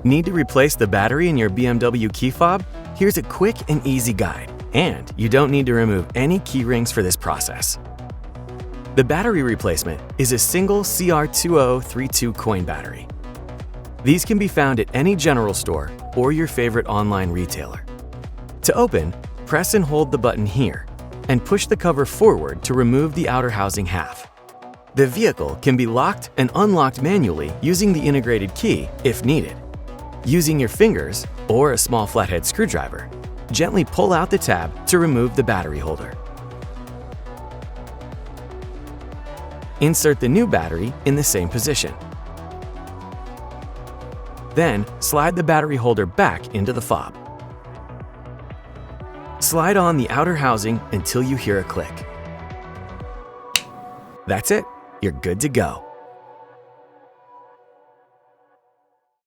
Need to replace the battery in your BMW key fob? Here's a quick and easy guide, and you don't need to remove any key rings for this process. The battery replacement is a single CR2032 coin battery. These can be found at any general store or your favorite online retailer. To open, press and hold the button here, and push the cover forward to remove the outer housing half. The vehicle can be locked and unlocked manually using the integrated key if needed. Using your fingers or a small flathead screwdriver, gently pull out the tab to remove the battery holder. Insert the new battery in the same position. Then, slide the battery holder back into the fob. Slide on the outer housing until you hear a click. That's it, you're good to go.